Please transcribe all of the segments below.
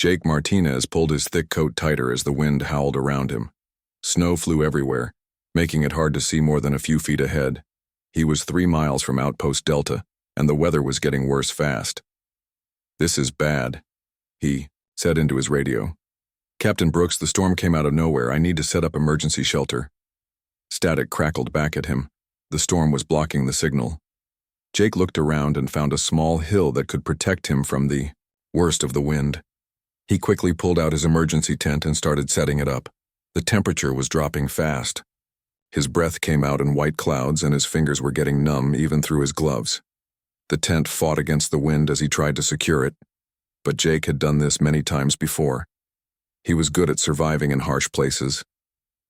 Jake Martinez pulled his thick coat tighter as the wind howled around him. Snow flew everywhere, making it hard to see more than a few feet ahead. He was 3 miles from Outpost Delta, and the weather was getting worse fast. "This is bad," he said into his radio. "Captain Brooks, the storm came out of nowhere. I need to set up emergency shelter." Static crackled back at him. The storm was blocking the signal. Jake looked around and found a small hill that could protect him from the worst of the wind. He quickly pulled out his emergency tent and started setting it up. The temperature was dropping fast. His breath came out in white clouds and his fingers were getting numb even through his gloves. The tent fought against the wind as he tried to secure it, but Jake had done this many times before. He was good at surviving in harsh places.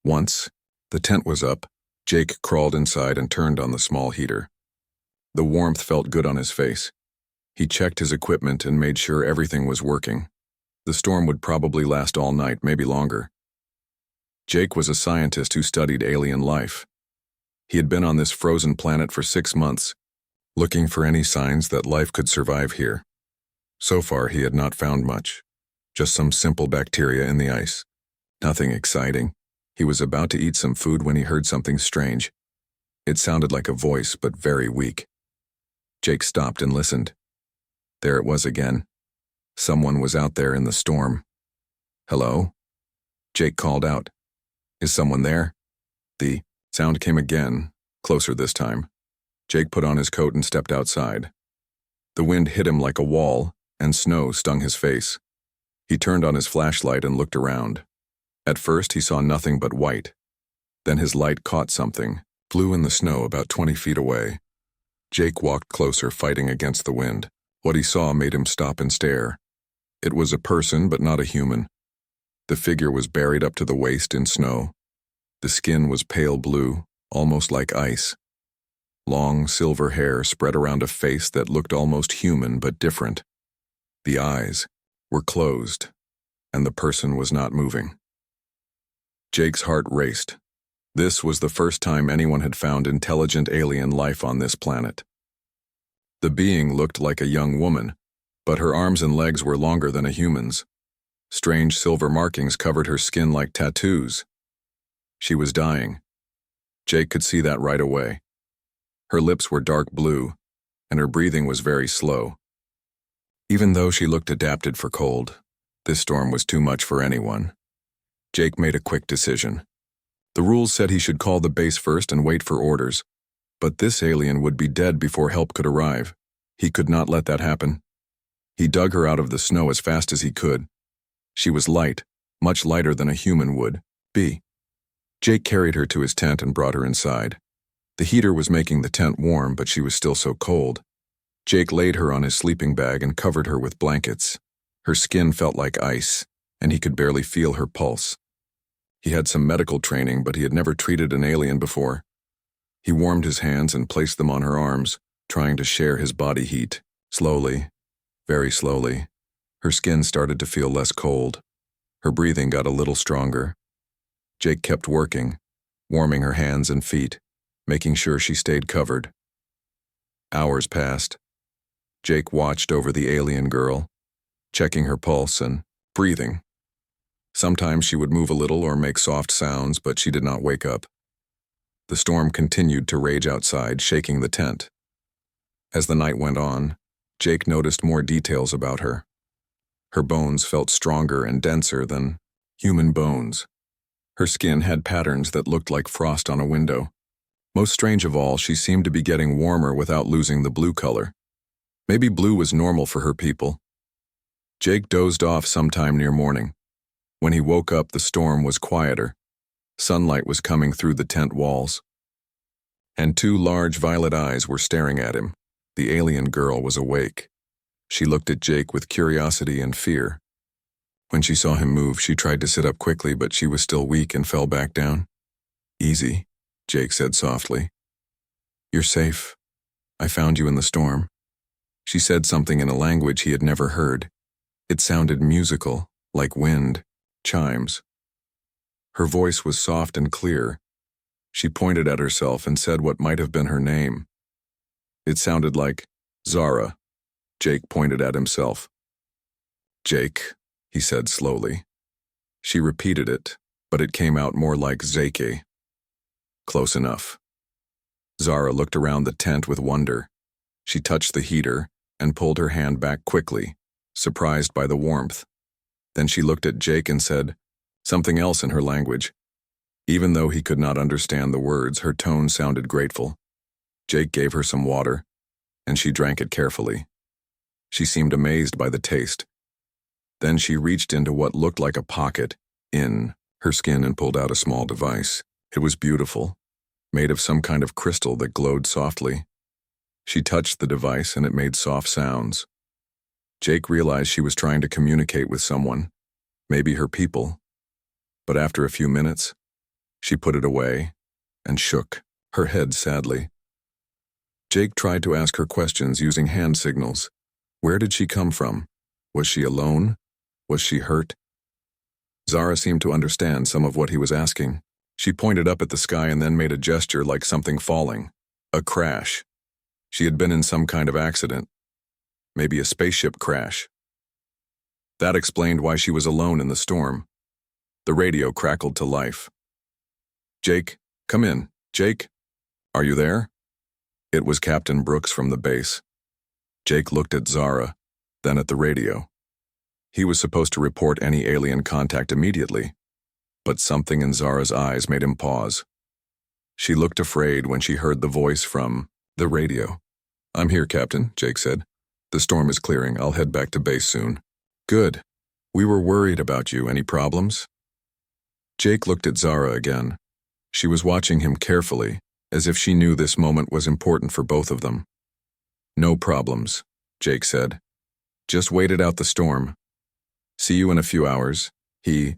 Once, the tent was up, Jake crawled inside and turned on the small heater. The warmth felt good on his face. He checked his equipment and made sure everything was working. The storm would probably last all night, maybe longer. Jake was a scientist who studied alien life. He had been on this frozen planet for 6 months, looking for any signs that life could survive here. So far, he had not found much. Just some simple bacteria in the ice. Nothing exciting. He was about to eat some food when he heard something strange. It sounded like a voice, but very weak. Jake stopped and listened. There it was again. Someone was out there in the storm. "Hello?" Jake called out. "Is someone there?" The sound came again, closer this time. Jake put on his coat and stepped outside. The wind hit him like a wall, and snow stung his face. He turned on his flashlight and looked around. At first, he saw nothing but white. Then his light caught something, flew in the snow about 20 feet away. Jake walked closer, fighting against the wind. What he saw made him stop and stare. It was a person, but not a human. The figure was buried up to the waist in snow. The skin was pale blue, almost like ice. Long, silver hair spread around a face that looked almost human but different. The eyes were closed, and the person was not moving. Jake's heart raced. This was the first time anyone had found intelligent alien life on this planet. The being looked like a young woman, but her arms and legs were longer than a human's. Strange silver markings covered her skin like tattoos. She was dying. Jake could see that right away. Her lips were dark blue, and her breathing was very slow. Even though she looked adapted for cold, this storm was too much for anyone. Jake made a quick decision. The rules said he should call the base first and wait for orders, but this alien would be dead before help could arrive. He could not let that happen. He dug her out of the snow as fast as he could. She was light, much lighter than a human would be. Jake carried her to his tent and brought her inside. The heater was making the tent warm, but she was still so cold. Jake laid her on his sleeping bag and covered her with blankets. Her skin felt like ice, and he could barely feel her pulse. He had some medical training, but he had never treated an alien before. He warmed his hands and placed them on her arms, trying to share his body heat. Slowly, very slowly, her skin started to feel less cold. Her breathing got a little stronger. Jake kept working, warming her hands and feet, making sure she stayed covered. Hours passed. Jake watched over the alien girl, checking her pulse and breathing. Sometimes she would move a little or make soft sounds, but she did not wake up. The storm continued to rage outside, shaking the tent. As the night went on, Jake noticed more details about her. Her bones felt stronger and denser than human bones. Her skin had patterns that looked like frost on a window. Most strange of all, she seemed to be getting warmer without losing the blue color. Maybe blue was normal for her people. Jake dozed off sometime near morning. When he woke up, the storm was quieter. Sunlight was coming through the tent walls. And 2 large violet eyes were staring at him. The alien girl was awake. She looked at Jake with curiosity and fear. When she saw him move, she tried to sit up quickly, but she was still weak and fell back down. "Easy," Jake said softly. "You're safe. I found you in the storm." She said something in a language he had never heard. It sounded musical, like wind, chimes. Her voice was soft and clear. She pointed at herself and said what might have been her name. It sounded like Zara. Jake pointed at himself. "Jake," he said slowly. She repeated it, but it came out more like Zeke. Close enough. Zara looked around the tent with wonder. She touched the heater and pulled her hand back quickly, surprised by the warmth. Then she looked at Jake and said something else in her language. Even though he could not understand the words, her tone sounded grateful. Jake gave her some water, and she drank it carefully. She seemed amazed by the taste. Then she reached into what looked like a pocket in her skin and pulled out a small device. It was beautiful, made of some kind of crystal that glowed softly. She touched the device and it made soft sounds. Jake realized she was trying to communicate with someone, maybe her people. But after a few minutes, she put it away and shook her head sadly. Jake tried to ask her questions using hand signals. Where did she come from? Was she alone? Was she hurt? Zara seemed to understand some of what he was asking. She pointed up at the sky and then made a gesture like something falling. A crash. She had been in some kind of accident. Maybe a spaceship crash. That explained why she was alone in the storm. The radio crackled to life. Jake, come in. Jake, are you there? It was Captain Brooks from the base. Jake looked at Zara, then at the radio. He was supposed to report any alien contact immediately, but something in Zara's eyes made him pause. She looked afraid when she heard the voice from the radio. I'm here, Captain, Jake said. The storm is clearing. I'll head back to base soon. Good. We were worried about you. Any problems? Jake looked at Zara again. She was watching him carefully, as if she knew this moment was important for both of them. No problems, Jake said. Just waited out the storm. See you in a few hours. He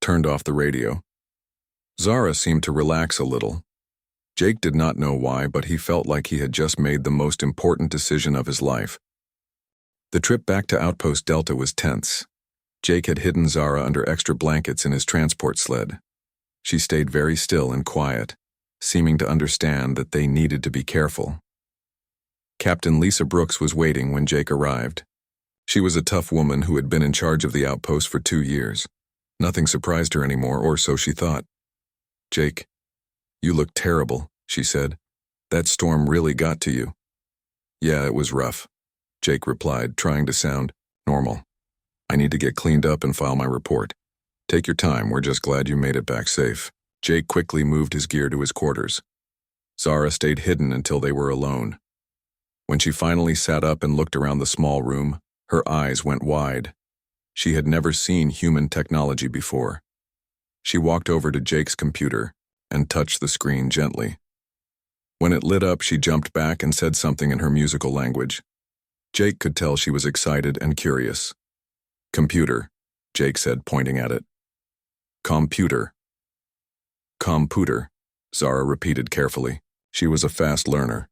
turned off the radio. Zara seemed to relax a little. Jake did not know why, but he felt like he had just made the most important decision of his life. The trip back to Outpost Delta was tense. Jake had hidden Zara under extra blankets in his transport sled. She stayed very still and quiet, seeming to understand that they needed to be careful. Captain Lisa Brooks was waiting when Jake arrived. She was a tough woman who had been in charge of the outpost for 2 years. Nothing surprised her anymore, or so she thought. Jake, you look terrible, she said. That storm really got to you. Yeah, it was rough, Jake replied, trying to sound normal. I need to get cleaned up and file my report. Take your time, we're just glad you made it back safe. Jake quickly moved his gear to his quarters. Zara stayed hidden until they were alone. When she finally sat up and looked around the small room, her eyes went wide. She had never seen human technology before. She walked over to Jake's computer and touched the screen gently. When it lit up, she jumped back and said something in her musical language. Jake could tell she was excited and curious. Computer, Jake said, pointing at it. Computer. Computer, Zara repeated carefully. She was a fast learner.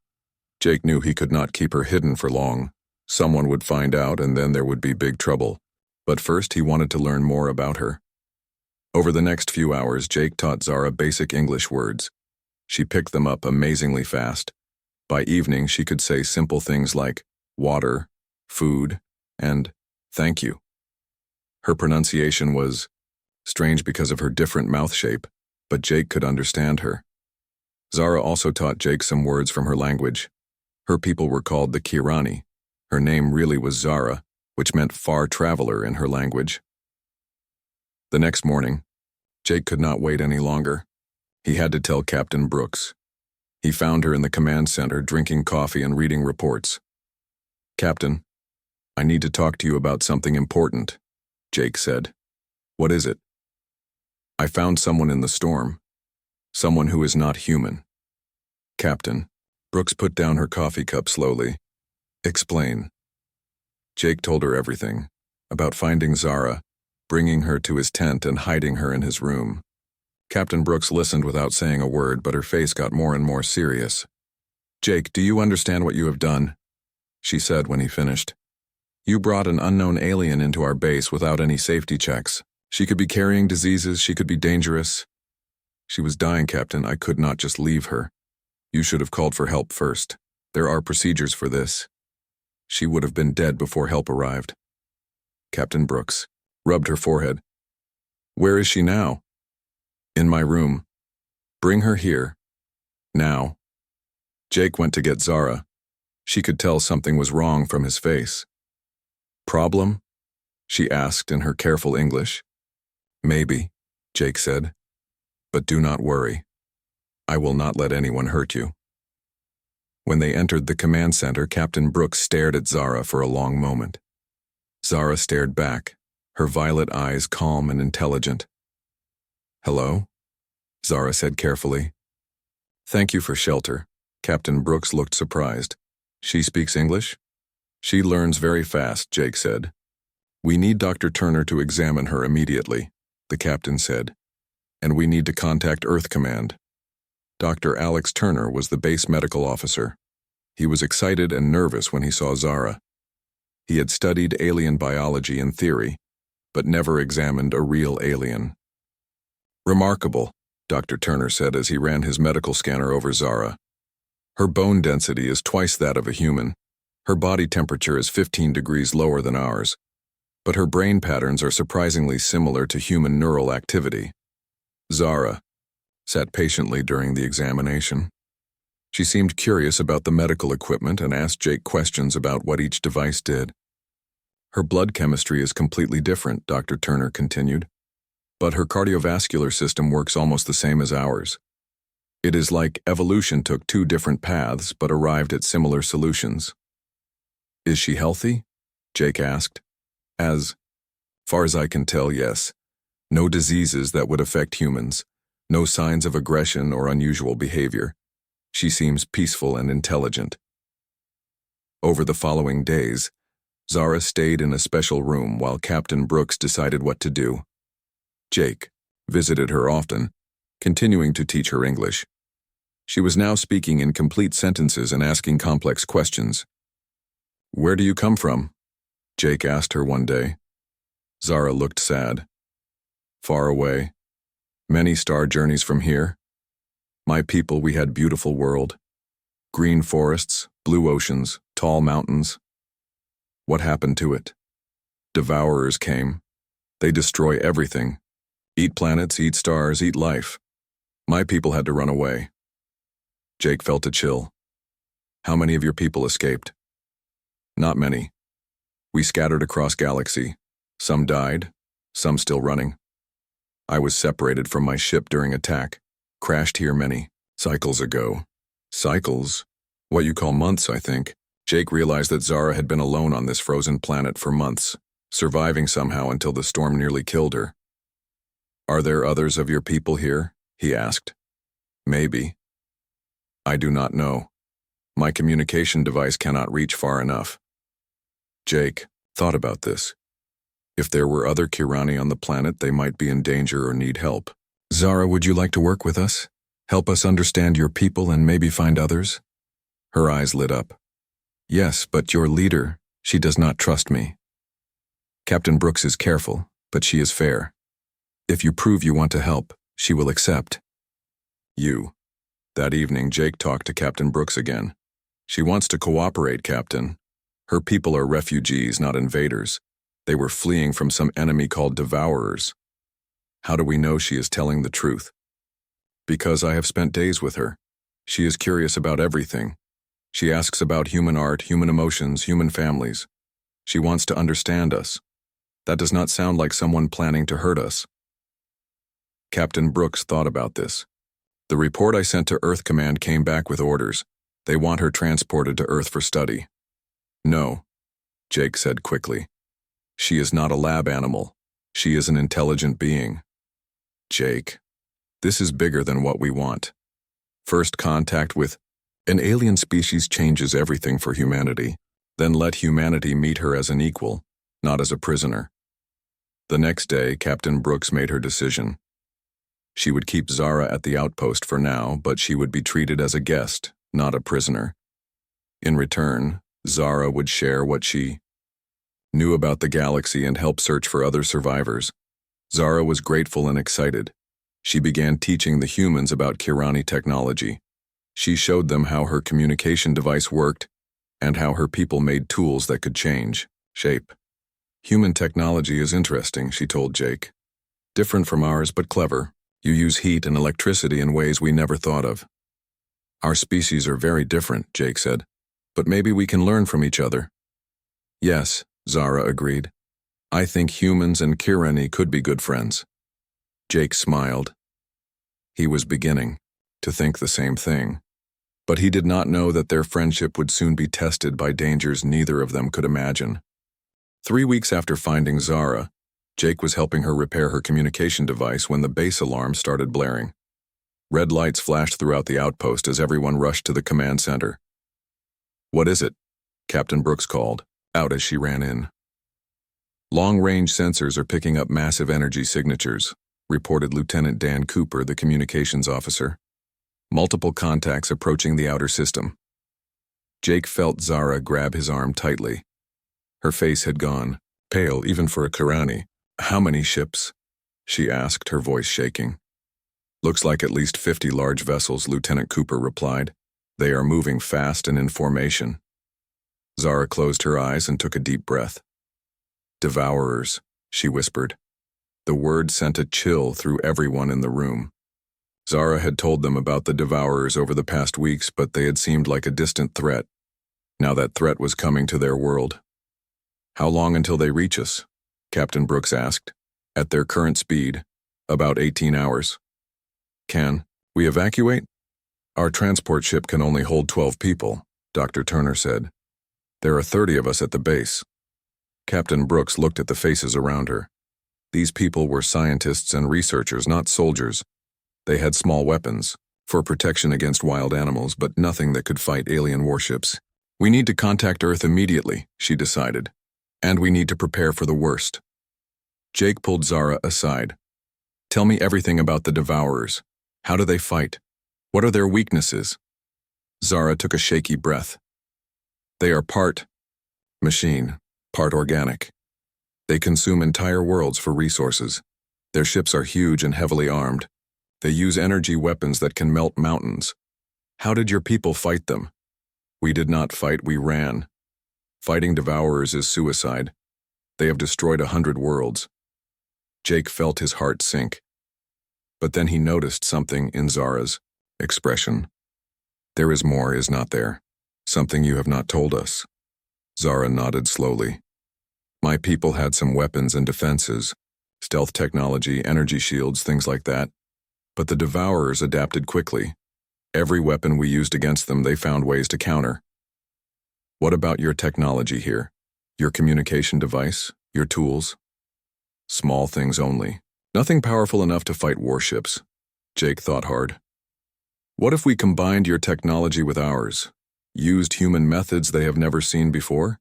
Jake knew he could not keep her hidden for long. Someone would find out and then there would be big trouble. But first he wanted to learn more about her. Over the next few hours, Jake taught Zara basic English words. She picked them up amazingly fast. By evening, she could say simple things like water, food, and thank you. Her pronunciation was strange because of her different mouth shape, but Jake could understand her. Zara also taught Jake some words from her language. Her people were called the Kirani. Her name really was Zara, which meant far traveler in her language. The next morning, Jake could not wait any longer. He had to tell Captain Brooks. He found her in the command center drinking coffee and reading reports. Captain, I need to talk to you about something important, Jake said. What is it? I found someone in the storm. Someone who is not human. Captain, Brooks put down her coffee cup slowly. Explain. Jake told her everything, about finding Zara, bringing her to his tent and hiding her in his room. Captain Brooks listened without saying a word, but her face got more and more serious. Jake, do you understand what you have done? She said when he finished. You brought an unknown alien into our base without any safety checks. She could be carrying diseases, she could be dangerous. She was dying, Captain. I could not just leave her. You should have called for help first. There are procedures for this. She would have been dead before help arrived. Captain Brooks, rubbed her forehead. Where is she now? In my room. Bring her here. Now. Jake went to get Zara. She could tell something was wrong from his face. Problem? She asked in her careful English. Maybe, Jake said. But do not worry. I will not let anyone hurt you. When they entered the command center, Captain Brooks stared at Zara for a long moment. Zara stared back, her violet eyes calm and intelligent. Hello? Zara said carefully. Thank you for shelter. Captain Brooks looked surprised. She speaks English? She learns very fast, Jake said. We need Dr. Turner to examine her immediately, the captain said. And we need to contact Earth Command. Dr. Alex Turner was the base medical officer. He was excited and nervous when he saw Zara. He had studied alien biology in theory, but never examined a real alien. Remarkable, Dr. Turner said as he ran his medical scanner over Zara. Her bone density is twice that of a human. Her body temperature is 15 degrees lower than ours, but her brain patterns are surprisingly similar to human neural activity. Zara sat patiently during the examination. She seemed curious about the medical equipment and asked Jake questions about what each device did. Her blood chemistry is completely different, Dr. Turner continued, but her cardiovascular system works almost the same as ours. It is like evolution took two different paths but arrived at similar solutions. Is she healthy? Jake asked. As far as I can tell, yes. No diseases that would affect humans. No signs of aggression or unusual behavior. She seems peaceful and intelligent. Over the following days, Zara stayed in a special room while Captain Brooks decided what to do. Jake visited her often, continuing to teach her English. She was now speaking in complete sentences and asking complex questions. Where do you come from? Jake asked her one day. Zara looked sad. Far away. Many star journeys from here. My people, we had beautiful world. Green forests, blue oceans, tall mountains. What happened to it? Devourers came. They destroy everything. Eat planets, eat stars, eat life. My people had to run away. Jake felt a chill. How many of your people escaped? Not many. We scattered across galaxy. Some died, some still running. I was separated from my ship during attack. Crashed here many cycles ago. Cycles? What you call months, I think. Jake realized that Zara had been alone on this frozen planet for months, surviving somehow until the storm nearly killed her. Are there others of your people here? He asked. Maybe. I do not know. My communication device cannot reach far enough. Jake thought about this. If there were other Kirani on the planet, they might be in danger or need help. Zara, would you like to work with us? Help us understand your people and maybe find others? Her eyes lit up. Yes, but your leader, she does not trust me. Captain Brooks is careful, but she is fair. If you prove you want to help, she will accept. You. That evening, Jake talked to Captain Brooks again. She wants to cooperate, Captain. Her people are refugees, not invaders. They were fleeing from some enemy called Devourers. How do we know she is telling the truth? Because I have spent days with her. She is curious about everything. She asks about human art, human emotions, human families. She wants to understand us. That does not sound like someone planning to hurt us. Captain Brooks thought about this. The report I sent to Earth Command came back with orders. They want her transported to Earth for study. No, Jake said quickly. She is not a lab animal. She is an intelligent being. Jake, this is bigger than what we want. First contact with an alien species changes everything for humanity. Then let humanity meet her as an equal, not as a prisoner. The next day, Captain Brooks made her decision. She would keep Zara at the outpost for now, but she would be treated as a guest, not a prisoner. In return, Zara would share what she knew about the galaxy and help search for other survivors. Zara was grateful and excited. She began teaching the humans about Kirani technology. She showed them how her communication device worked and how her people made tools that could change shape. Human technology is interesting, she told Jake. Different from ours, but clever. You use heat and electricity in ways we never thought of. Our species are very different, Jake said. But maybe we can learn from each other. Yes, Zara agreed. I think humans and Kirani could be good friends. Jake smiled. He was beginning to think the same thing. But he did not know that their friendship would soon be tested by dangers neither of them could imagine. 3 weeks after finding Zara, Jake was helping her repair her communication device when the base alarm started blaring. Red lights flashed throughout the outpost as everyone rushed to the command center. What is it? Captain Brooks called, out as she ran in. Long-range sensors are picking up massive energy signatures, reported Lieutenant Dan Cooper, the communications officer. Multiple contacts approaching the outer system. Jake felt Zara grab his arm tightly. Her face had gone pale even for a Kirani. How many ships? She asked, her voice shaking. Looks like at least 50 large vessels, Lieutenant Cooper replied. They are moving fast and in formation. Zara closed her eyes and took a deep breath. Devourers, she whispered. The word sent a chill through everyone in the room. Zara had told them about the Devourers over the past weeks, but they had seemed like a distant threat. Now that threat was coming to their world. How long until they reach us? Captain Brooks asked. At their current speed, about 18 hours. Can we evacuate? Our transport ship can only hold 12 people, Dr. Turner said. There are 30 of us at the base. Captain Brooks looked at the faces around her. These people were scientists and researchers, not soldiers. They had small weapons, for protection against wild animals, but nothing that could fight alien warships. We need to contact Earth immediately, she decided. And we need to prepare for the worst. Jake pulled Zara aside. Tell me everything about the Devourers. How do they fight? What are their weaknesses? Zara took a shaky breath. They are part machine, part organic. They consume entire worlds for resources. Their ships are huge and heavily armed. They use energy weapons that can melt mountains. How did your people fight them? We did not fight, we ran. Fighting Devourers is suicide. They have destroyed 100 worlds. Jake felt his heart sink. But then he noticed something in Zara's expression. There is more, is not there? Something you have not told us. Zara nodded slowly. My people had some weapons and defenses, stealth technology, energy shields, things like that. But the Devourers adapted quickly. Every weapon we used against them, they found ways to counter. What about your technology here? Your communication device? Your tools? Small things only. Nothing powerful enough to fight warships. Jake thought hard. What if we combined your technology with ours? Used human methods they have never seen before?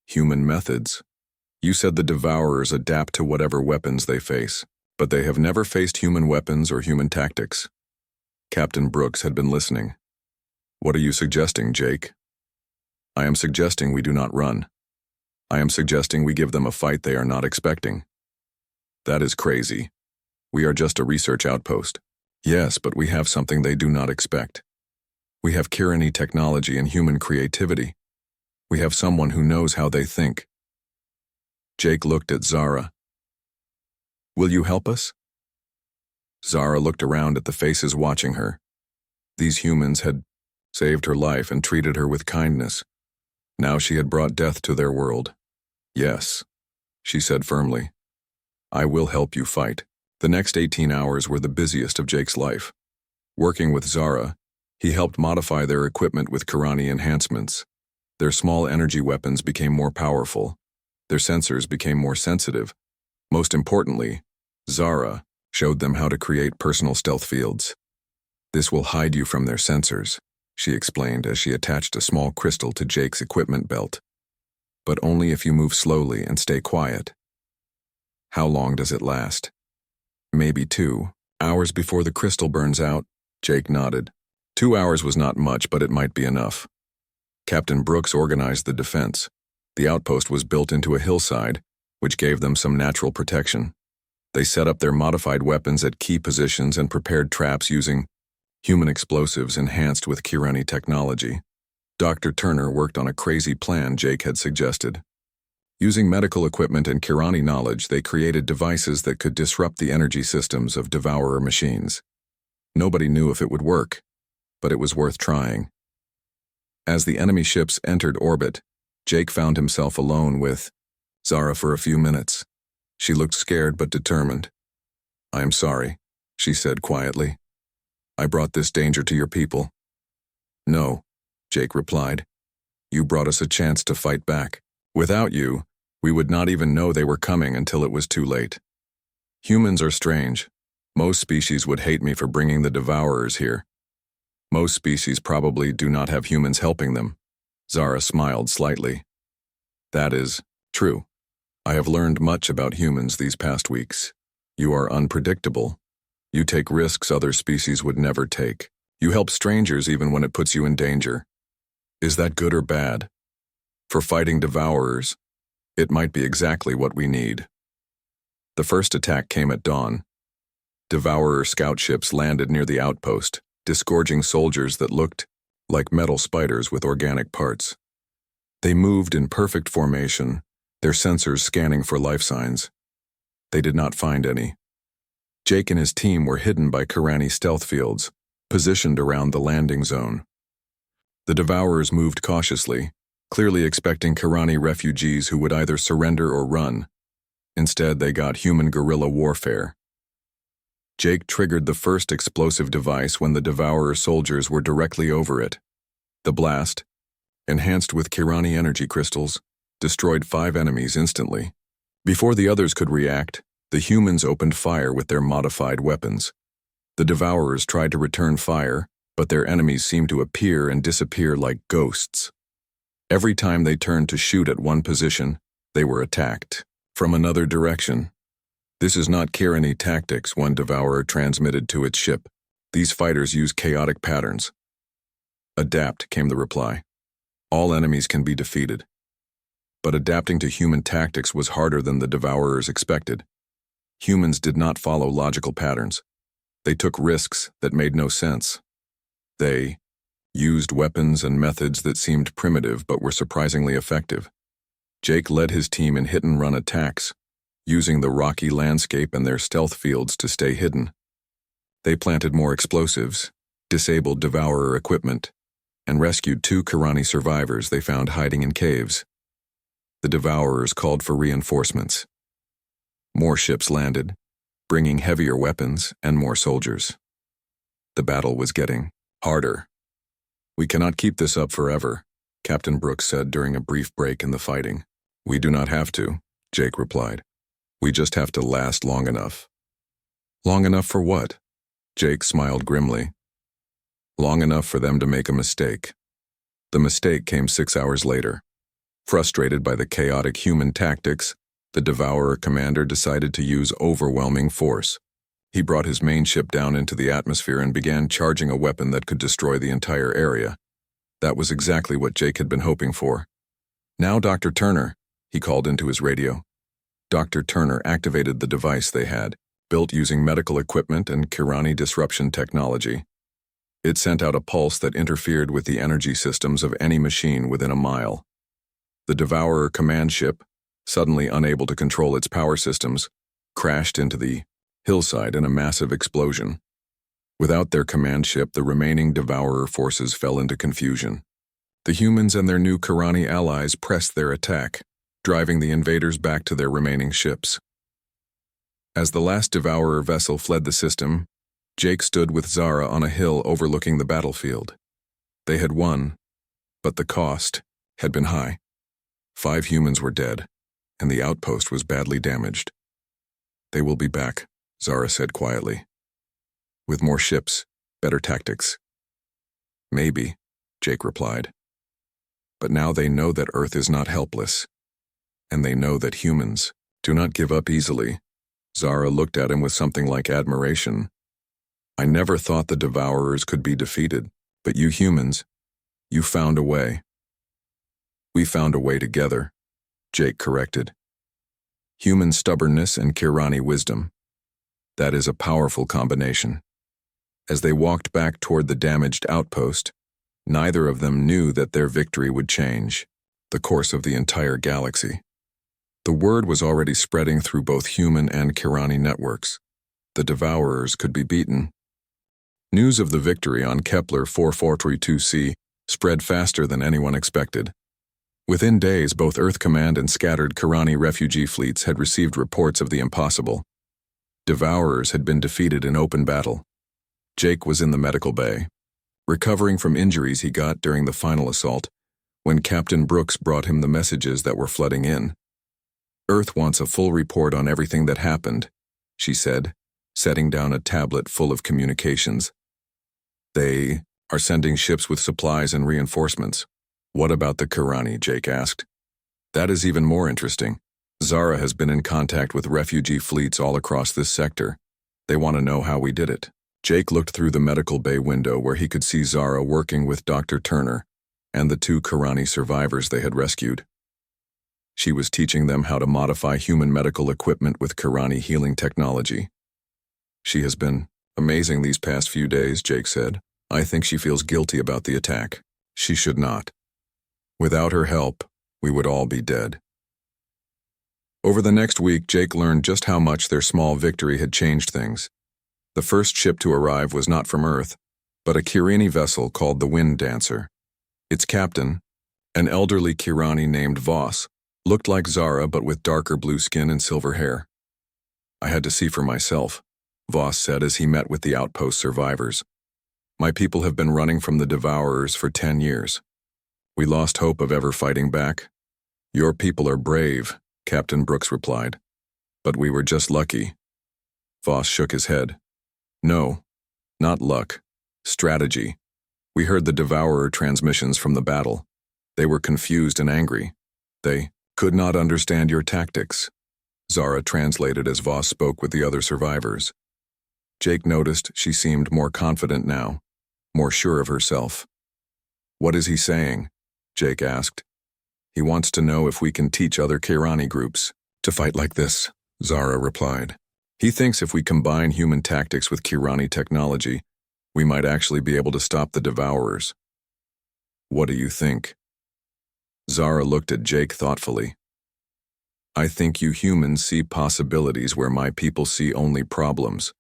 Human methods? You said the Devourers adapt to whatever weapons they face, but they have never faced human weapons or human tactics. Captain Brooks had been listening. What are you suggesting, Jake? I am suggesting we do not run. I am suggesting we give them a fight they are not expecting. That is crazy. We are just a research outpost. Yes, but we have something they do not expect. We have Kirani technology and human creativity. We have someone who knows how they think. Jake looked at Zara. Will you help us? Zara looked around at the faces watching her. These humans had saved her life and treated her with kindness. Now she had brought death to their world. Yes, she said firmly. I will help you fight. The next 18 hours were the busiest of Jake's life. Working with Zara, he helped modify their equipment with Kirani enhancements. Their small energy weapons became more powerful. Their sensors became more sensitive. Most importantly, Zara showed them how to create personal stealth fields. This will hide you from their sensors, she explained as she attached a small crystal to Jake's equipment belt. But only if you move slowly and stay quiet. How long does it last? Maybe 2 hours before the crystal burns out, Jake nodded. 2 hours was not much, but it might be enough. Captain Brooks organized the defense. The outpost was built into a hillside, which gave them some natural protection. They set up their modified weapons at key positions and prepared traps using human explosives enhanced with Kirani technology. Dr. Turner worked on a crazy plan Jake had suggested. Using medical equipment and Kirani knowledge, they created devices that could disrupt the energy systems of Devourer machines. Nobody knew if it would work, but it was worth trying. As the enemy ships entered orbit, Jake found himself alone with Zara for a few minutes. She looked scared but determined. "I am sorry," she said quietly. "I brought this danger to your people." "No," Jake replied. "You brought us a chance to fight back. Without you, we would not even know they were coming until it was too late. Humans are strange. Most species would hate me for bringing the Devourers here. Most species probably do not have humans helping them." Zara smiled slightly. "That is true. I have learned much about humans these past weeks. You are unpredictable. You take risks other species would never take. You help strangers even when it puts you in danger. Is that good or bad? For fighting Devourers, it might be exactly what we need." The first attack came at dawn. Devourer scout ships landed near the outpost, disgorging soldiers that looked like metal spiders with organic parts. They moved in perfect formation, their sensors scanning for life signs. They did not find any. Jake and his team were hidden by Kirani stealth fields, positioned around the landing zone. The Devourers moved cautiously, clearly expecting Kirani refugees who would either surrender or run. Instead, they got human guerrilla warfare. Jake triggered the first explosive device when the Devourer soldiers were directly over it. The blast, enhanced with Kirani energy crystals, destroyed 5 enemies instantly. Before the others could react, the humans opened fire with their modified weapons. The Devourers tried to return fire, but their enemies seemed to appear and disappear like ghosts. Every time they turned to shoot at one position, they were attacked from another direction. "This is not Kirani tactics," one Devourer transmitted to its ship. "These fighters use chaotic patterns." "Adapt," came the reply. "All enemies can be defeated." But adapting to human tactics was harder than the Devourers expected. Humans did not follow logical patterns. They took risks that made no sense. They used weapons and methods that seemed primitive but were surprisingly effective. Jake led his team in hit-and-run attacks, using the rocky landscape and their stealth fields to stay hidden. They planted more explosives, disabled Devourer equipment, and rescued 2 Kirani survivors they found hiding in caves. The Devourers called for reinforcements. More ships landed, bringing heavier weapons and more soldiers. The battle was getting harder. "We cannot keep this up forever," Captain Brooks said during a brief break in the fighting. "We do not have to," Jake replied. "We just have to last long enough." "Long enough for what?" Jake smiled grimly. "Long enough for them to make a mistake." The mistake came 6 hours later. Frustrated by the chaotic human tactics, the Devourer commander decided to use overwhelming force. He brought his main ship down into the atmosphere and began charging a weapon that could destroy the entire area. That was exactly what Jake had been hoping for. "Now, Dr. Turner," he called into his radio. Dr. Turner activated the device they had, built using medical equipment and Kirani disruption technology. It sent out a pulse that interfered with the energy systems of any machine within a mile. The Devourer command ship, suddenly unable to control its power systems, crashed into the hillside in a massive explosion. Without their command ship, the remaining Devourer forces fell into confusion. The humans and their new Kirani allies pressed their attack, driving the invaders back to their remaining ships. As the last Devourer vessel fled the system, Jake stood with Zara on a hill overlooking the battlefield. They had won, but the cost had been high. 5 humans were dead, and the outpost was badly damaged. "They will be back," Zara said quietly. "With more ships, better tactics." "Maybe," Jake replied. "But now they know that Earth is not helpless, and they know that humans do not give up easily." Zara looked at him with something like admiration. "I never thought the Devourers could be defeated, but you humans, you found a way." "We found a way together," Jake corrected. "Human stubbornness and Kirani wisdom. That is a powerful combination." As they walked back toward the damaged outpost, neither of them knew that their victory would change the course of the entire galaxy. The word was already spreading through both human and Kirani networks. The Devourers could be beaten. News of the victory on Kepler 4432c spread faster than anyone expected. Within days, both Earth Command and scattered Kirani refugee fleets had received reports of the impossible. Devourers had been defeated in open battle. Jake was in the medical bay, recovering from injuries he got during the final assault, when Captain Brooks brought him the messages that were flooding in. "Earth wants a full report on everything that happened," she said, setting down a tablet full of communications. "They are sending ships with supplies and reinforcements." "What about the Kirani?" Jake asked. "That is even more interesting. Zara has been in contact with refugee fleets all across this sector. They want to know how we did it." Jake looked through the medical bay window where he could see Zara working with Dr. Turner and the 2 Kirani survivors they had rescued. She was teaching them how to modify human medical equipment with Kirani healing technology. "She has been amazing these past few days," Jake said. "I think she feels guilty about the attack. She should not. Without her help, we would all be dead." Over the next week, Jake learned just how much their small victory had changed things. The first ship to arrive was not from Earth, but a Kirani vessel called the Wind Dancer. Its captain, an elderly Kirani named Voss, looked like Zara but with darker blue skin and silver hair. "I had to see for myself," Voss said as he met with the outpost survivors. "My people have been running from the Devourers for 10 years. We lost hope of ever fighting back." "Your people are brave," Captain Brooks replied. "But we were just lucky." Voss shook his head. "No, not luck. Strategy. We heard the Devourer transmissions from the battle. They were confused and angry. They could not understand your tactics." Zara translated as Voss spoke with the other survivors. Jake noticed she seemed more confident now, more sure of herself. "What is he saying?" Jake asked. "He wants to know if we can teach other Kirani groups to fight like this," Zara replied. "He thinks if we combine human tactics with Kirani technology, we might actually be able to stop the Devourers." "What do you think?" Zara looked at Jake thoughtfully. "I think you humans see possibilities where my people see only problems.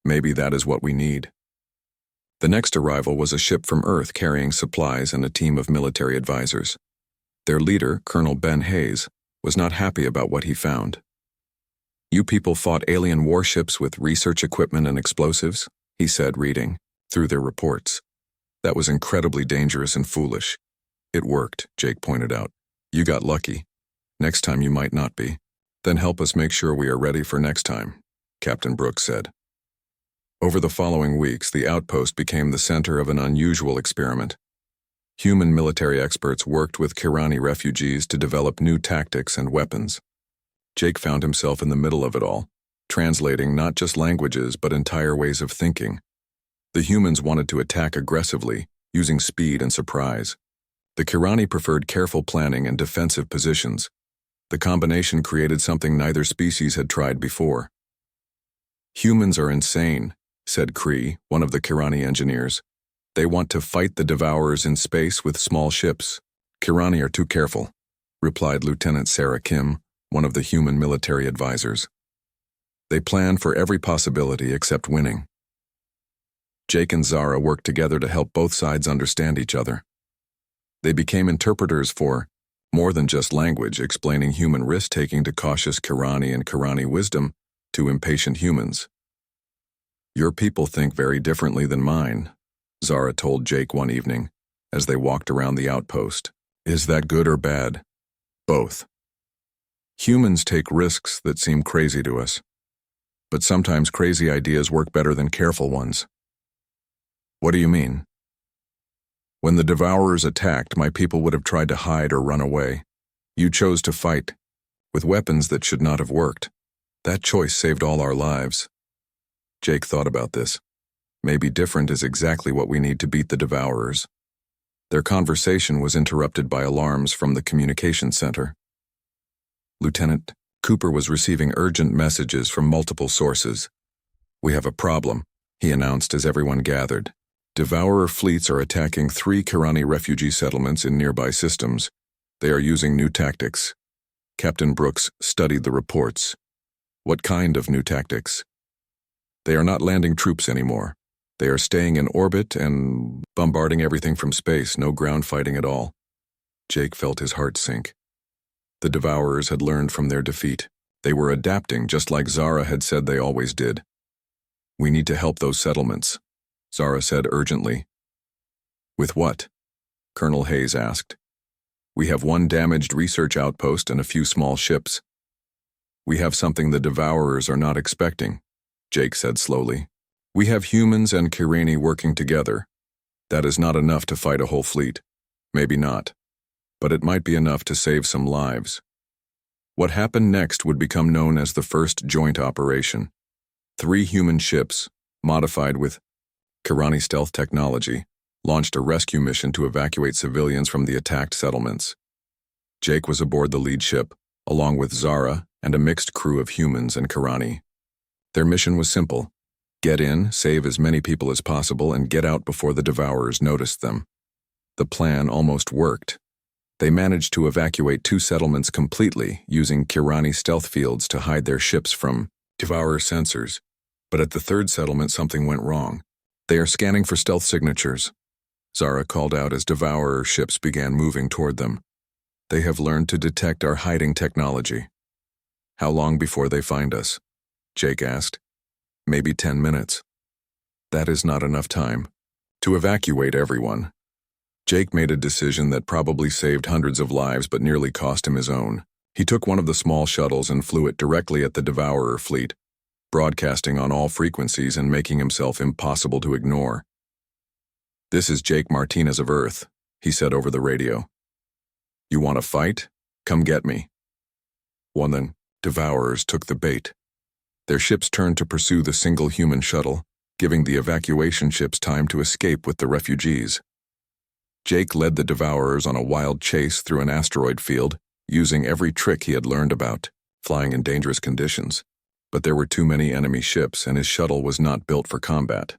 Maybe that is what we need." The next arrival was a ship from Earth carrying supplies and a team of military advisors. Their leader, Colonel Ben Hayes, was not happy about what he found. "You people fought alien warships with research equipment and explosives," he said, reading through their reports. "That was incredibly dangerous and foolish." "It worked," Jake pointed out. "You got lucky. Next time you might not be. Then help us make sure we are ready for next time," Captain Brooks said. Over the following weeks, the outpost became the center of an unusual experiment. Human military experts worked with Kirani refugees to develop new tactics and weapons. Jake found himself in the middle of it all, translating not just languages but entire ways of thinking. The humans wanted to attack aggressively, using speed and surprise. The Kirani preferred careful planning and defensive positions. The combination created something neither species had tried before. "Humans are insane," said Cree, one of the Kirani engineers. "They want to fight the Devourers in space with small ships." "Kirani are too careful," replied Lieutenant Sarah Kim, one of the human military advisors. "They plan for every possibility except winning." Jake and Zara worked together to help both sides understand each other. They became interpreters for more than just language, explaining human risk-taking to cautious Kirani and Kirani wisdom to impatient humans. "Your people think very differently than mine," Zara told Jake one evening as they walked around the outpost. "Is that good or bad?" "Both. Humans take risks that seem crazy to us, but sometimes crazy ideas work better than careful ones." "What do you mean?" "When the Devourers attacked, my people would have tried to hide or run away. You chose to fight, with weapons that should not have worked. That choice saved all our lives." Jake thought about this. Maybe different is exactly what we need to beat the Devourers. Their conversation was interrupted by alarms from the communication center. Lieutenant Cooper was receiving urgent messages from multiple sources. "We have a problem," he announced as everyone gathered. "Devourer fleets are attacking 3 Kirani refugee settlements in nearby systems. They are using new tactics." Captain Brooks studied the reports. What kind of new tactics? They are not landing troops anymore. They are staying in orbit and bombarding everything from space, no ground fighting at all. Jake felt his heart sink. The Devourers had learned from their defeat. They were adapting just like Zara had said they always did. We need to help those settlements, Zara said urgently. With what? Colonel Hayes asked. We have one damaged research outpost and a few small ships. We have something the Devourers are not expecting, Jake said slowly. We have humans and Kirani working together. That is not enough to fight a whole fleet. Maybe not. But it might be enough to save some lives. What happened next would become known as the first joint operation. 3 human ships, modified with Kirani stealth technology, launched a rescue mission to evacuate civilians from the attacked settlements. Jake was aboard the lead ship, along with Zara and a mixed crew of humans and Kirani. Their mission was simple: get in, save as many people as possible, and get out before the Devourers noticed them. The plan almost worked. They managed to evacuate 2 settlements completely, using Kirani stealth fields to hide their ships from Devourer sensors. But at the 3rd settlement, something went wrong. They are scanning for stealth signatures, Zara called out as Devourer ships began moving toward them. They have learned to detect our hiding technology. How long before they find us? Jake asked. Maybe 10 minutes. That is not enough time to evacuate everyone. Jake made a decision that probably saved hundreds of lives but nearly cost him his own. He took one of the small shuttles and flew it directly at the Devourer fleet, broadcasting on all frequencies and making himself impossible to ignore. This is Jake Martinez of Earth, he said over the radio. You want to fight? Come get me. One of the Devourers took the bait. Their ships turned to pursue the single human shuttle, giving the evacuation ships time to escape with the refugees. Jake led the Devourers on a wild chase through an asteroid field, using every trick he had learned about flying in dangerous conditions. But there were too many enemy ships, and his shuttle was not built for combat.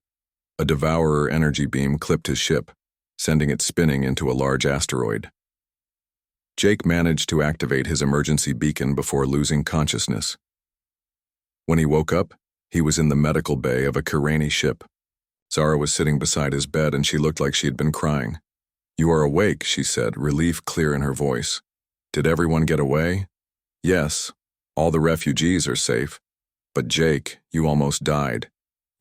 A Devourer energy beam clipped his ship, sending it spinning into a large asteroid. Jake managed to activate his emergency beacon before losing consciousness. When he woke up, he was in the medical bay of a Kirani ship. Zara was sitting beside his bed, and she looked like she had been crying. You are awake, she said, relief clear in her voice. Did everyone get away? Yes, all the refugees are safe. But Jake, you almost died.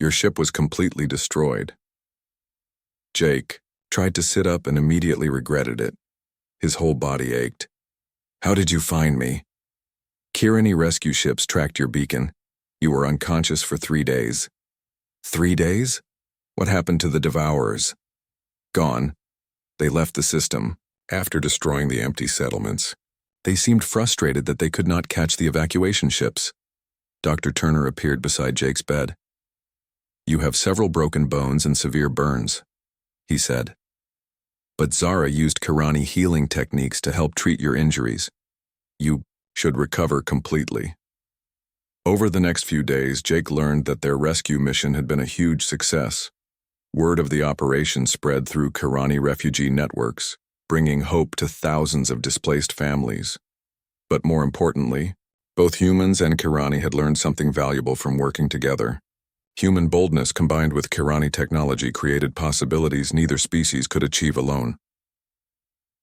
Your ship was completely destroyed. Jake tried to sit up and immediately regretted it. His whole body ached. How did you find me? Kirani rescue ships tracked your beacon. You were unconscious for 3 days. 3 days? What happened to the Devourers? Gone. They left the system after destroying the empty settlements. They seemed frustrated that they could not catch the evacuation ships. Dr. Turner appeared beside Jake's bed. You have several broken bones and severe burns, he said. But Zara used Kirani healing techniques to help treat your injuries. You should recover completely. Over the next few days, Jake learned that their rescue mission had been a huge success. Word of the operation spread through Kirani refugee networks, bringing hope to thousands of displaced families. But more importantly, both humans and Kirani had learned something valuable from working together. Human boldness combined with Kirani technology created possibilities neither species could achieve alone.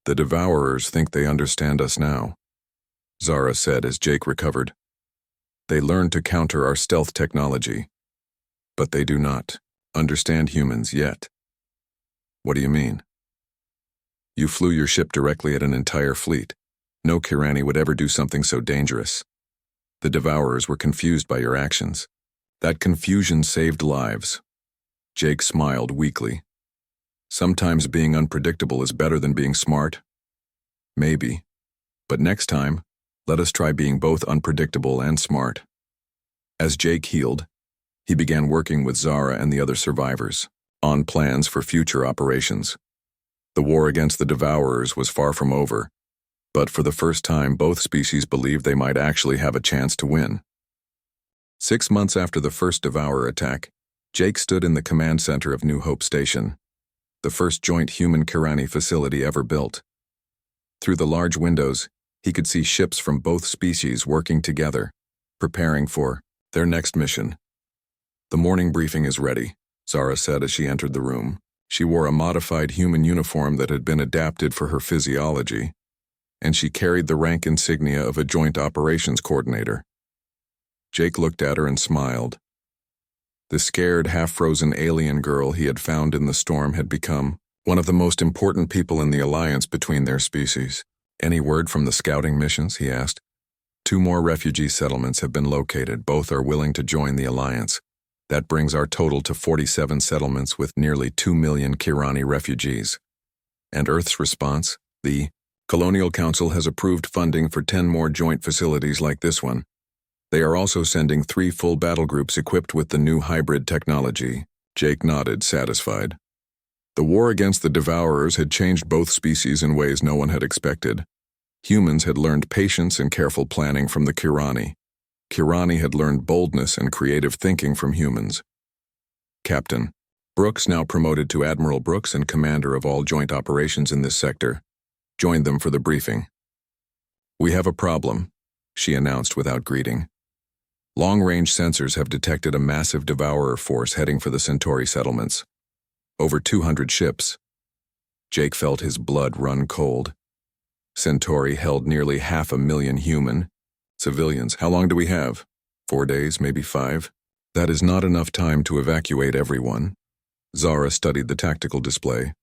The Devourers think they understand us now, Zara said as Jake recovered. They learned to counter our stealth technology, but they do not understand humans yet. What do you mean? You flew your ship directly at an entire fleet. No Kirani would ever do something so dangerous. The Devourers were confused by your actions. That confusion saved lives. Jake smiled weakly. Sometimes being unpredictable is better than being smart. Maybe. But next time, let us try being both unpredictable and smart. As Jake healed, he began working with Zara and the other survivors on plans for future operations. The war against the Devourers was far from over, but for the first time both species believed they might actually have a chance to win. 6 months after the first Devourer attack, Jake stood in the command center of New Hope Station, the first joint human Kirani facility ever built. Through the large windows, He could see ships from both species working together, preparing for their next mission. "The morning briefing is ready," Zara said as she entered the room. She wore a modified human uniform that had been adapted for her physiology, and she carried the rank insignia of a Joint Operations Coordinator. Jake looked at her and smiled. The scared, half-frozen alien girl he had found in the storm had become one of the most important people in the alliance between their species. "Any word from the scouting missions?" he asked. "2 more refugee settlements have been located. Both are willing to join the alliance. That brings our total to 47 settlements with nearly 2 million Kirani refugees." And Earth's response? "The Colonial Council has approved funding for 10 more joint facilities like this one. They are also sending 3 full battle groups equipped with the new hybrid technology." Jake nodded, satisfied. The war against the Devourers had changed both species in ways no one had expected. Humans had learned patience and careful planning from the Kirani. Kirani had learned boldness and creative thinking from humans. Captain Brooks, now promoted to Admiral Brooks and commander of all joint operations in this sector, joined them for the briefing. "We have a problem," she announced without greeting. "Long-range sensors have detected a massive Devourer force heading for the Centauri settlements. Over 200 ships." Jake felt his blood run cold. Centauri held nearly 500,000 human. Civilians. "How long do we have? 4 days, maybe 5? That is not enough time to evacuate everyone." Zara studied the tactical display.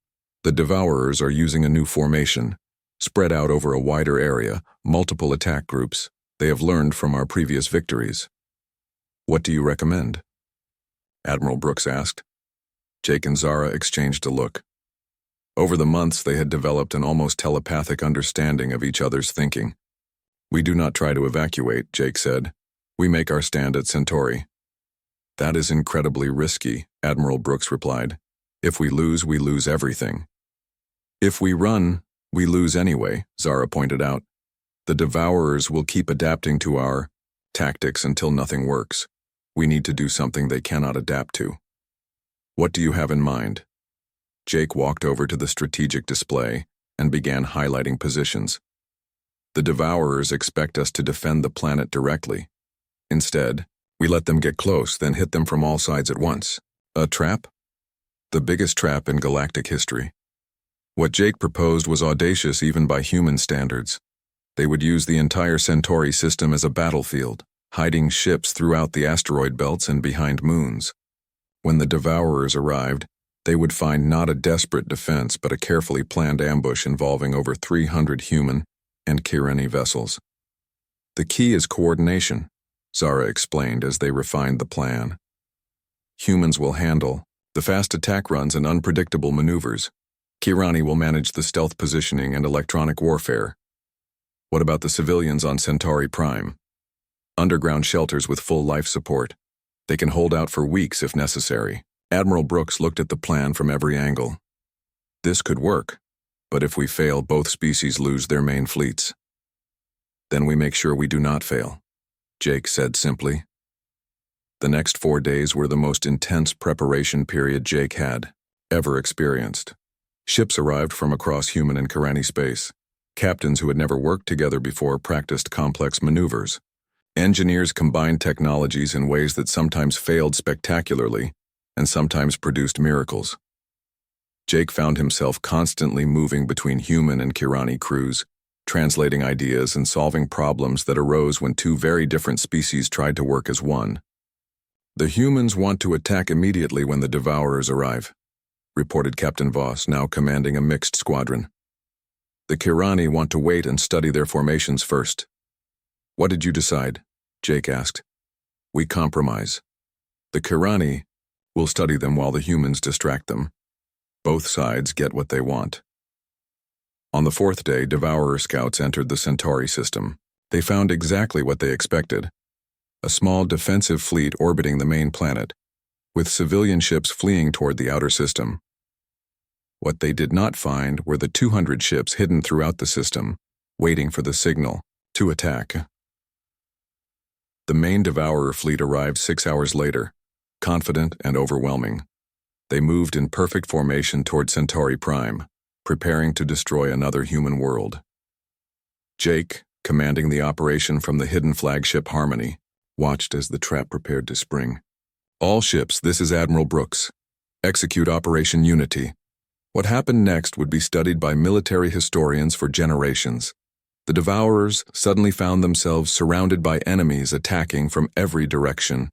"The Devourers are using a new formation, spread out over a wider area, multiple attack groups. They have learned from our previous victories." "What do you recommend?" Admiral Brooks asked. Jake and Zara exchanged a look. Over the months, they had developed an almost telepathic understanding of each other's thinking. "We do not try to evacuate," Jake said. "We make our stand at Centauri." "That is incredibly risky," Admiral Brooks replied. "If we lose everything." "If we run, we lose anyway," Zara pointed out. "The Devourers will keep adapting to our tactics until nothing works. We need to do something they cannot adapt to." "What do you have in mind?" Jake walked over to the strategic display and began highlighting positions. "The Devourers expect us to defend the planet directly. Instead, we let them get close, then hit them from all sides at once. A trap? The biggest trap in galactic history." What Jake proposed was audacious even by human standards. They would use the entire Centauri system as a battlefield, hiding ships throughout the asteroid belts and behind moons. When the Devourers arrived, they would find not a desperate defense but a carefully planned ambush involving over 300 human and Kirani vessels. "The key is coordination," Zara explained as they refined the plan. "Humans will handle the fast attack runs and unpredictable maneuvers. Kirani will manage the stealth positioning and electronic warfare. What about the civilians on Centauri Prime? Underground shelters with full life support. They can hold out for weeks if necessary." Admiral Brooks looked at the plan from every angle. "This could work, but if we fail, both species lose their main fleets." "Then we make sure we do not fail," Jake said simply. The next 4 days were the most intense preparation period Jake had ever experienced. Ships arrived from across human and Kirani space. Captains who had never worked together before practiced complex maneuvers. Engineers combined technologies in ways that sometimes failed spectacularly and sometimes produced miracles. Jake found himself constantly moving between human and Kirani crews, translating ideas and solving problems that arose when 2 very different species tried to work as one. "The humans want to attack immediately when the Devourers arrive," reported Captain Voss, now commanding a mixed squadron. "The Kirani want to wait and study their formations first." "What did you decide?" Jake asked. "We compromise. The Kirani will study them while the humans distract them. Both sides get what they want." On the 4th day, Devourer scouts entered the Centauri system. They found exactly what they expected: a small defensive fleet orbiting the main planet, with civilian ships fleeing toward the outer system. What they did not find were the 200 ships hidden throughout the system, waiting for the signal to attack. The main Devourer fleet arrived 6 hours later, confident and overwhelming. They moved in perfect formation toward Centauri Prime, preparing to destroy another human world. Jake, commanding the operation from the hidden flagship Harmony, watched as the trap prepared to spring. All ships, this is Admiral Brooks. Execute Operation Unity. What happened next would be studied by military historians for generations. The Devourers suddenly found themselves surrounded by enemies attacking from every direction.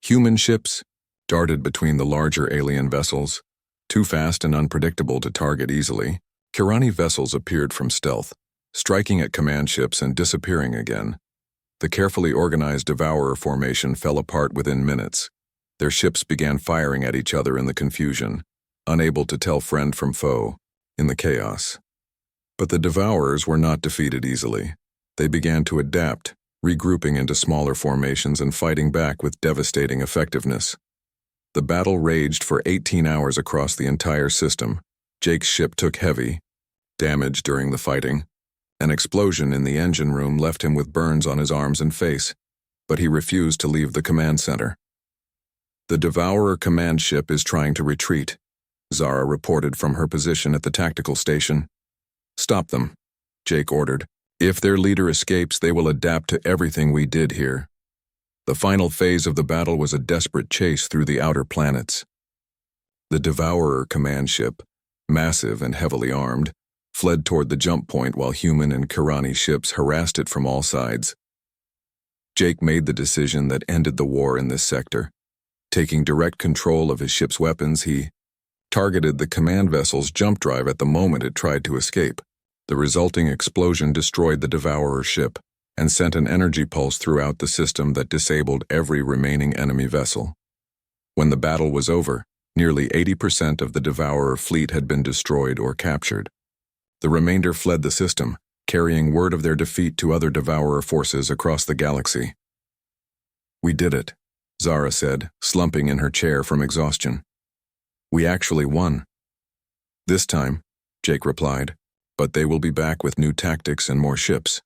Human ships darted between the larger alien vessels, too fast and unpredictable to target easily. Kirani vessels appeared from stealth, striking at command ships and disappearing again. The carefully organized Devourer formation fell apart within minutes. Their ships began firing at each other in the confusion, unable to tell friend from foe, in the chaos. But the Devourers were not defeated easily. They began to adapt, regrouping into smaller formations and fighting back with devastating effectiveness. The battle raged for 18 hours across the entire system. Jake's ship took heavy damage during the fighting. An explosion in the engine room left him with burns on his arms and face, but he refused to leave the command center. The Devourer command ship is trying to retreat, Zara reported from her position at the tactical station. Stop them, Jake ordered. If their leader escapes, they will adapt to everything we did here. The final phase of the battle was a desperate chase through the outer planets. The Devourer command ship, massive and heavily armed, fled toward the jump point while human and Kirani ships harassed it from all sides. Jake made the decision that ended the war in this sector. Taking direct control of his ship's weapons, he targeted the command vessel's jump drive at the moment it tried to escape. The resulting explosion destroyed the Devourer ship and sent an energy pulse throughout the system that disabled every remaining enemy vessel. When the battle was over, nearly 80% of the Devourer fleet had been destroyed or captured. The remainder fled the system, carrying word of their defeat to other Devourer forces across the galaxy. We did it, Zara said, slumping in her chair from exhaustion. We actually won. This time, Jake replied, but they will be back with new tactics and more ships.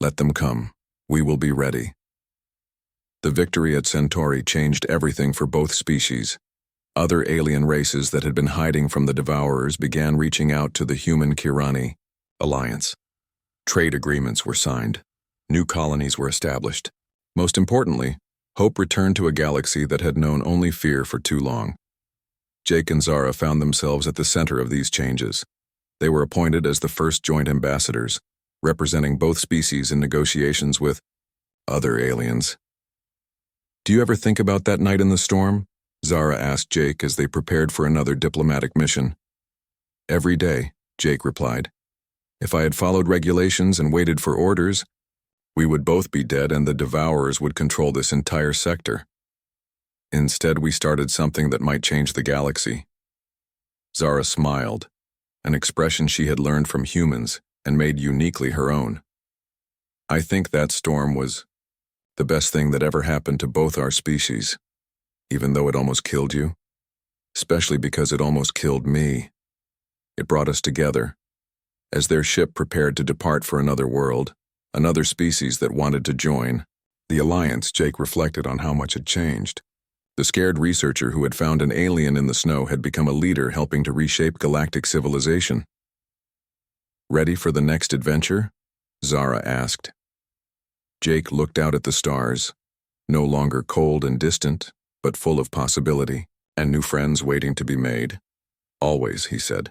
Let them come. We will be ready. The victory at Centauri changed everything for both species. Other alien races that had been hiding from the Devourers began reaching out to the human Kirani alliance. Trade agreements were signed. New colonies were established. Most importantly, hope returned to a galaxy that had known only fear for too long. Jake and Zara found themselves at the center of these changes. They were appointed as the first joint ambassadors, representing both species in negotiations with other aliens. Do you ever think about that night in the storm? Zara asked Jake as they prepared for another diplomatic mission. Every day, Jake replied. If I had followed regulations and waited for orders, we would both be dead and the Devourers would control this entire sector. Instead, we started something that might change the galaxy. Zara smiled, an expression she had learned from humans and made uniquely her own. I think that storm was the best thing that ever happened to both our species, even though it almost killed you, especially because it almost killed me. It brought us together. As their ship prepared to depart for another world, another species that wanted to join, the alliance, Jake reflected on how much had changed. The scared researcher who had found an alien in the snow had become a leader helping to reshape galactic civilization. Ready for the next adventure? Zara asked. Jake looked out at the stars, no longer cold and distant, but full of possibility, and new friends waiting to be made. Always, he said.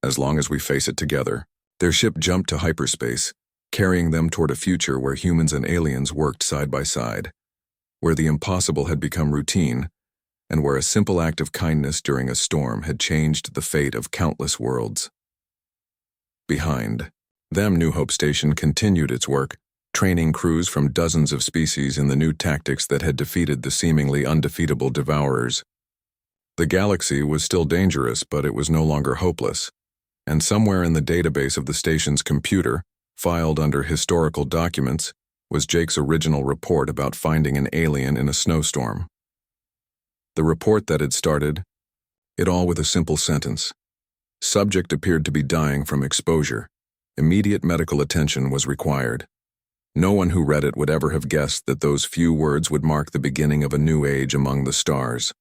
As long as we face it together. Their ship jumped to hyperspace, carrying them toward a future where humans and aliens worked side by side, where the impossible had become routine, and where a simple act of kindness during a storm had changed the fate of countless worlds. Behind them, New Hope Station continued its work, training crews from dozens of species in the new tactics that had defeated the seemingly undefeatable Devourers. The galaxy was still dangerous, but it was no longer hopeless, and somewhere in the database of the station's computer, filed under historical documents, was Jake's original report about finding an alien in a snowstorm. The report that had started it all with a simple sentence. Subject appeared to be dying from exposure. Immediate medical attention was required. No one who read it would ever have guessed that those few words would mark the beginning of a new age among the stars.